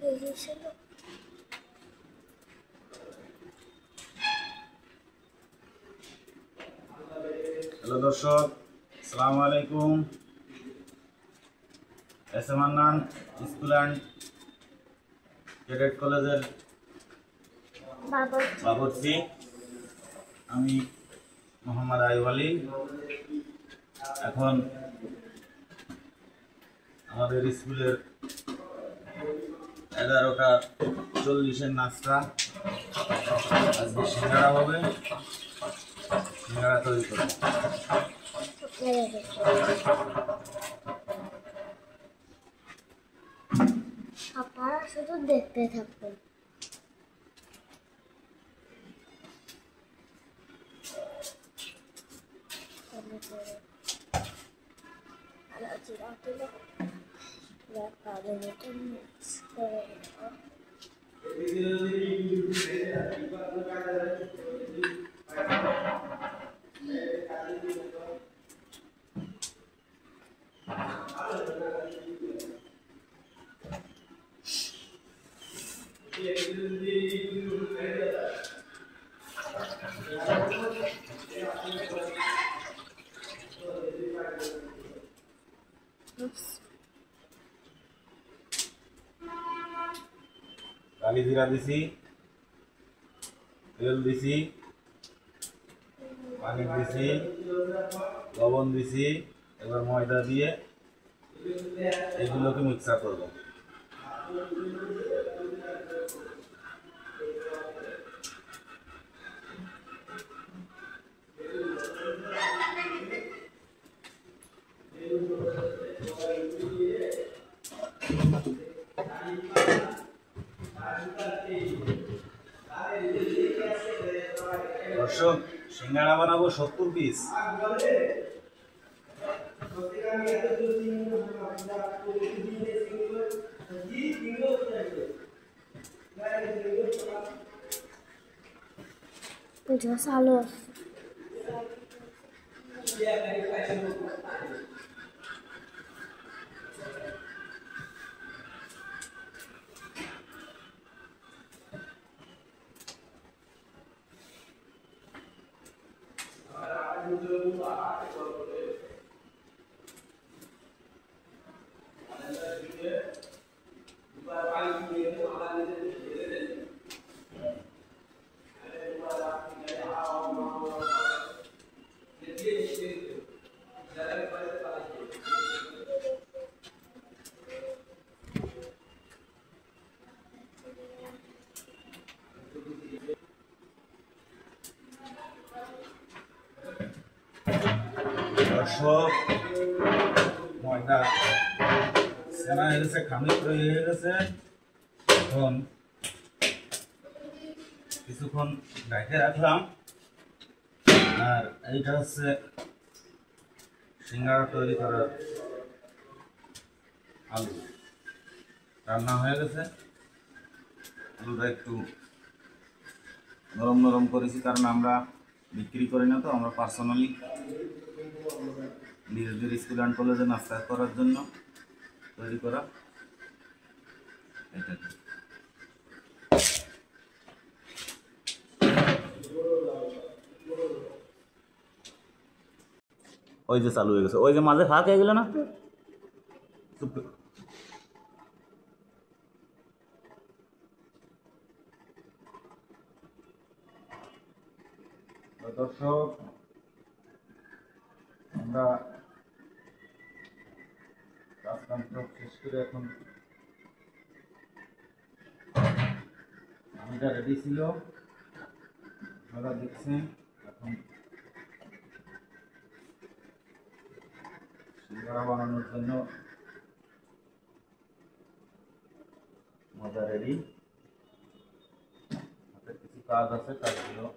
Hello দর্শক, আসসালামু আলাইকুম। S M Annan school and cadet কলেজের বাবুর্চি। আমি মোহাম্মদ আইয়ুব আলী। এখন আমাদের স্কুলের 11:40 নাস্তা। আজকে সিঙ্গাড়া হবে, সিঙ্গাড়া তৈরি করব। আপনারা শুধু দেখতে থাকবেন। কালি জিরা দিছি, তেল দিছি, পানি দিছি, লবণ দিছি। এবার ময়দা দিয়ে এগুলোকে মিক্সার করব। দর্শক, সিঙ্গাড়া বানাবো 70 পিস। চালু দর্শক, ময়দা সেনা হয়ে গেছে, খামির তৈরি হয়ে গেছে। এখন কিছুক্ষণ ঢেকে রাখলাম। আর এইটা হচ্ছে সিঙ্গাড়া তৈরি করার আলু। রান্না হয়ে গেছে। আলুটা একটু নরম নরম করেছি, কারণ আমরা বিক্রি করি না, তো আমরা পার্সোনালি নিজেদের স্কুল অ্যান্ড কলেজে নাস্তা করার জন্য তৈরি করা। এটা ওই যে চালু হয়ে গেছে, ওই যে মাঝে ফাঁক হয়ে গেল না। দর্শক, আমরা কাজকাম সব শেষ করে এখন পানিটা রেডি ছিল, আপনারা দেখছেন। এখন সিঙ্গাড়া বানানোর জন্য মজা রেডি। হাতে কিছু কাজ আছে, কাজগুলো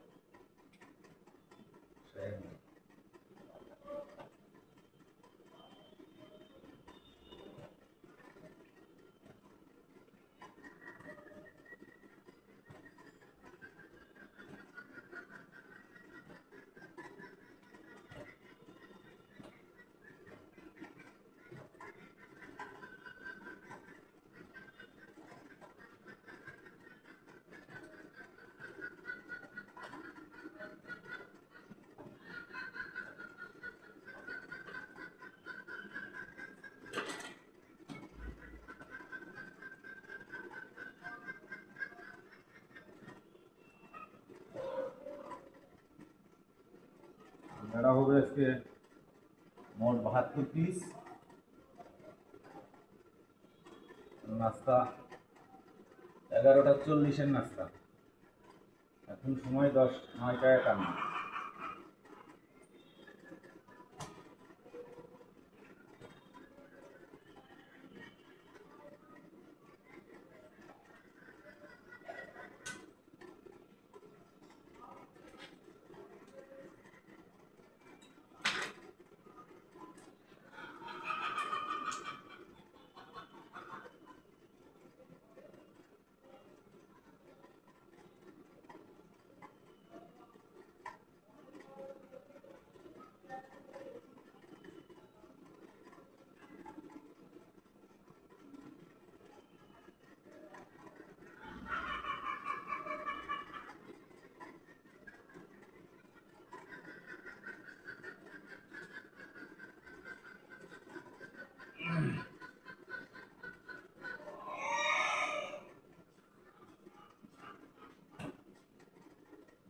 সিঙ্গাড়া হবে আজকে মোট 72 পিস। নাস্তা 11:40 নাস্তা। এখন সময় 9:51।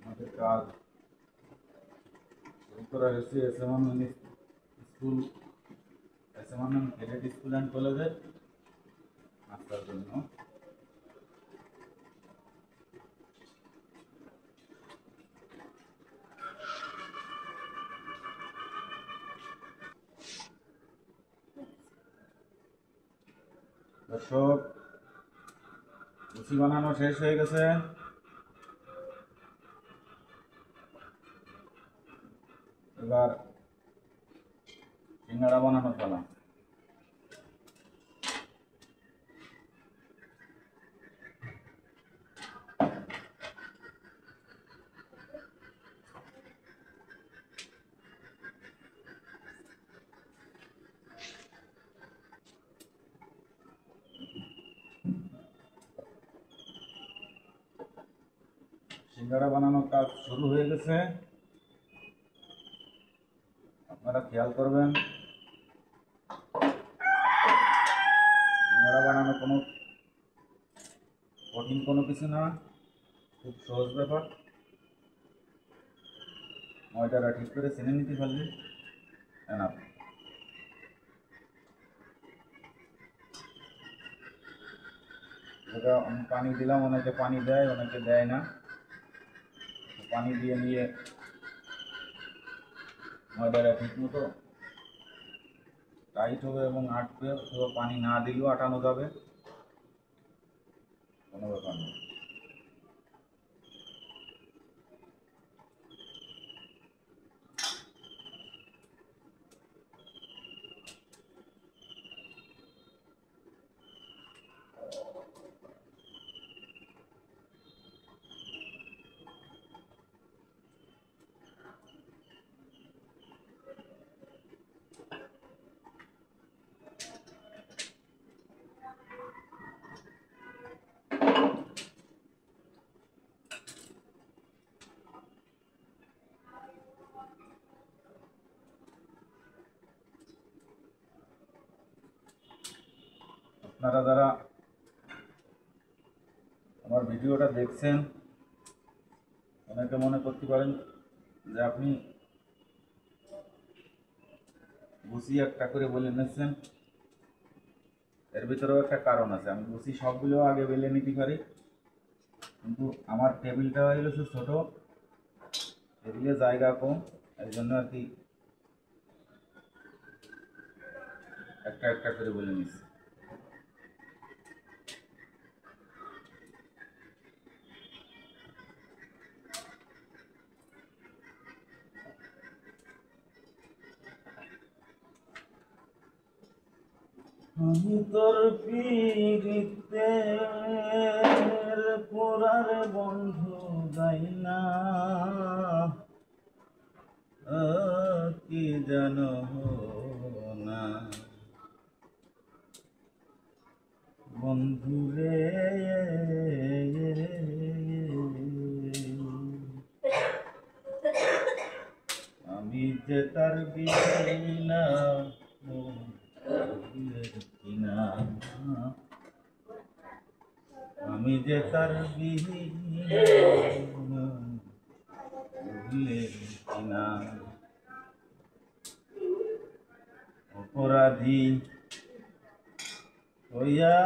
আমাদের কাজ শুরু করা হয়েছে স্কুল, ক্যাডেট স্কুল অ্যান্ড কলেজের নাস্তার জন্য। দর্শক, লুচি বানানো শেষ হয়ে গেছে। এবার সিঙ্গাড়া বানানো পালা। সিঙ্গাড়া বানানোর কাজ শুরু হয়ে গেছে, আপনারা খেয়াল করবেন। সিঙ্গাড়া বানানো কোনো কঠিন কোনো কিছু না, খুব সহজ ব্যাপার। ময়দাটা ঠিক করে চেনে নিতে পারলে এনাফ। যেটা আমি পানি দিলাম, অনেকে পানি দেয়, অনেকে দেয় না। পানি দিয়ে নিয়ে ময়দাটা ঠিক মতো টাইট হবে এবং আটবে, অথবা পানি না দিলেও আটানো যাবে, কোনো ব্যাপার নেই। আপনারা যারা আমার ভিডিওটা দেখছেন, অনেকে মনে করতে পারেন যে আপনি লুচি একটা করে বলে নিচ্ছেন। এর ভিতরেও একটা কারণ আছে। আমি লুচি সবগুলো আগে বেলে নিতে পারি, কিন্তু আমার টেবিলটা হয়ে গেছে ছোটো, টেবিলে জায়গা কম, এই জন্য আর কি একটা একটা করে বলে নিচ্ছি। আমি তোর পীড়িতের পোড়ার বন্ধু যাই না, কি জানো না বন্ধু রে, আমি যে তার বিনা কিনা, আমি যে তার বিহীন কিনা। অপরাধী হইয়া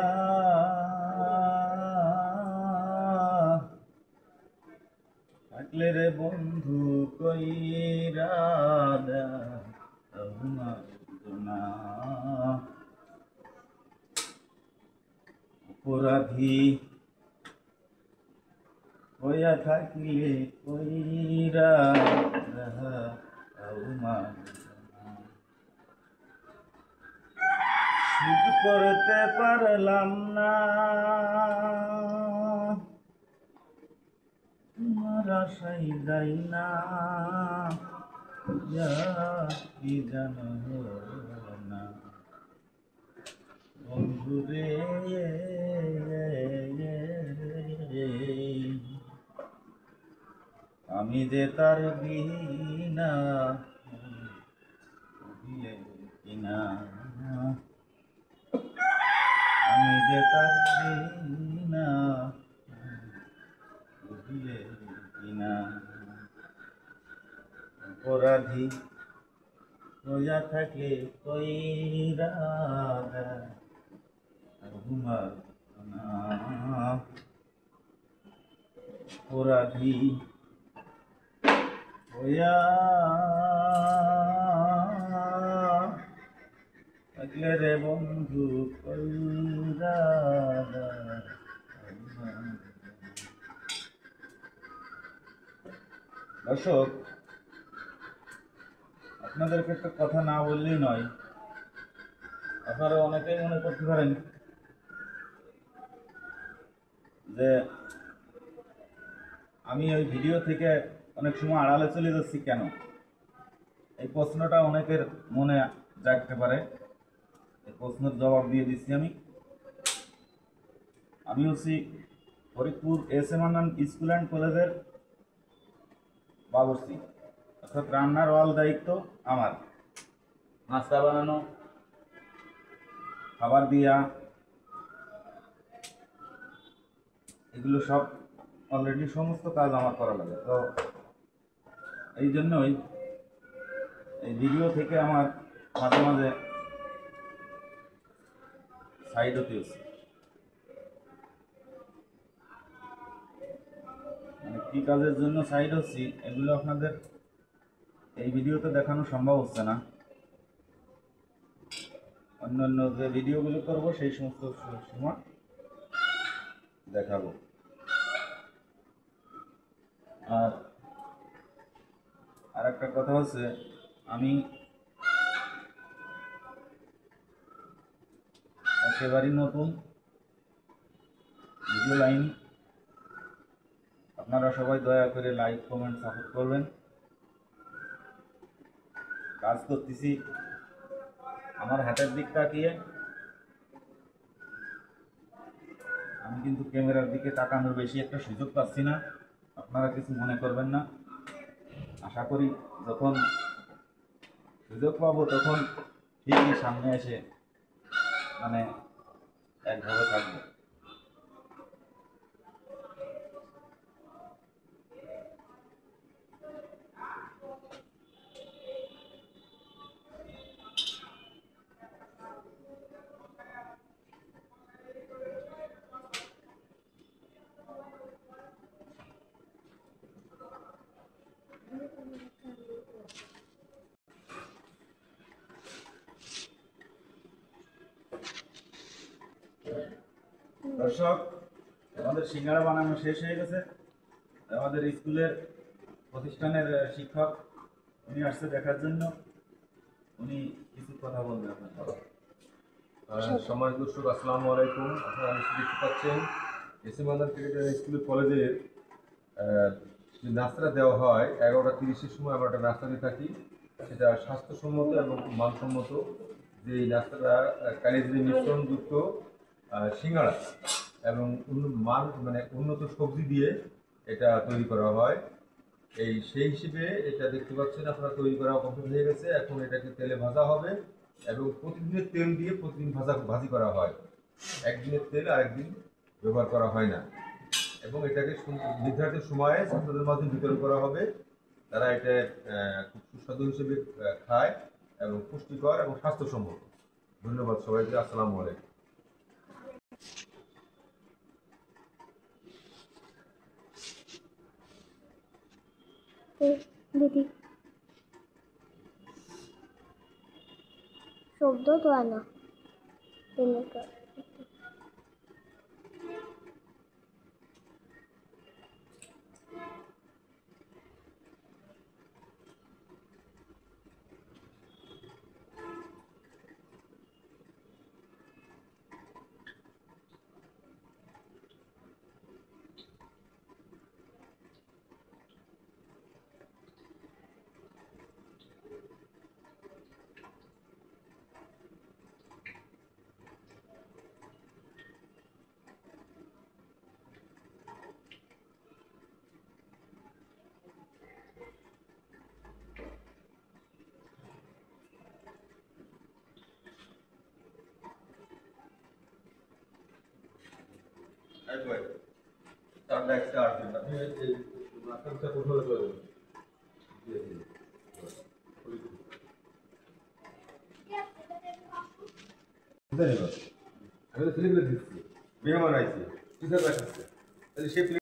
থাকলে রে বন্ধু কইরা দাও না অপরাধী হইয়া থাকিলে কইরা দাও না শুধু করতে পারলাম না তোমার আশাই যাই না কি জানো না বন্ধুরে আমি যে তার বিনা কিনা আমি যে তার বিনা বুঝলে কিনা অপরাধী রোজা থাকে কইরা ঘুমার না অপরাধী হইয়া থাকলে রে বন্ধু কইরা দর্শক, আপনাদেরকে একটা কথা না বললেই নয়। আপনারা অনেকেই মনে করতে পারেন যে আমি ওই ভিডিও থেকে অনেক সময় আড়ালে চলে যাচ্ছি কেন। এই প্রশ্নটা অনেকের মনে জাগতে পারে, এই প্রশ্নের জবাব দিয়ে দিচ্ছি আমি হচ্ছি Faridpur S M Ananda school and কলেজের বাবুর্চি, অর্থাৎ রান্নার অল দায়িত্ব আমার। নাস্তা বানানো, খাবার দিয়া, এগুলো সব অলরেডি সমস্ত কাজ আমার করা লাগে। তো এই জন্যই এই ভিডিও থেকে আমার মাঝে মাঝে সাইড হতে হচ্ছে। মানে কী কাজের জন্য সাইড হচ্ছি এগুলো আপনাদের এই ভিডিওতে দেখানো সম্ভব হচ্ছে না। অন্যান্য যে ভিডিওগুলো করব সেই সমস্ত সময় দেখাবো। আর একটা কথা হচ্ছে, আমি একেবারেই নতুন ভিডিও লাইন। আপনারা সবাই দয়া করে লাইক কমেন্ট সাপোর্ট করবেন। কাজ করতেছি আমার হাতের দিক তাকিয়ে, আমি কিন্তু ক্যামেরার দিকে তাকানোর বেশি একটা সুযোগ পাচ্ছি না, আপনারা কিছু মনে করবেন না। আশা করি যখন সুযোগ পাবো তখন ঠিকই সামনে এসে মানে একভাবে থাকবো। দর্শক, আমাদের সিঙ্গাড়া বানানো শেষ হয়ে গেছে। আমাদের স্কুলের প্রতিষ্ঠানের শিক্ষক উনি আসছে দেখার জন্য। উনি কিছু কথা বলবেন আপনার। সম্মানিত দর্শক, আসসালামু আলাইকুম। আপনারা নিশ্চয়ই দেখতে পাচ্ছেন এস এম আনন্দ স্কুল কলেজের যে নাস্তাটা দেওয়া হয় 11:30-এর সময় আমরা একটা নাস্তা দিয়ে থাকি। সেটা স্বাস্থ্যসম্মত এবং মানসম্মত। যে এই নাস্তাটা কালিজিরি মিশ্রণযুক্ত সিঙ্গাড়া এবং উন্নত সবজি দিয়ে এটা তৈরি করা হয়। সেই হিসেবে এটা দেখতে পাচ্ছেন আপনারা তৈরি করা কমপ্লিট হয়ে গেছে। এখন এটাকে তেলে ভাজা হবে এবং প্রতিদিনের তেল দিয়ে প্রতিদিন ভাজি করা হয়। একদিনের তেল আরেকদিন ব্যবহার করা হয় না। এবং এটাকে নির্ধারিত সময়ে ছাত্রদের মাঝে বিতরণ করা হবে। তারা এটা খুব সুস্বাদু হিসেবে খায় এবং পুষ্টিকর এবং স্বাস্থ্যসম্মত। ধন্যবাদ সবাইকে। আসসালামু আলাইকুম। দিদি শব্দ তো আনা এলাকা আমি তো ছেলেগুলো দিচ্ছি, মেহমান আইছে, টিচার রাখাচ্ছে, তাহলে সে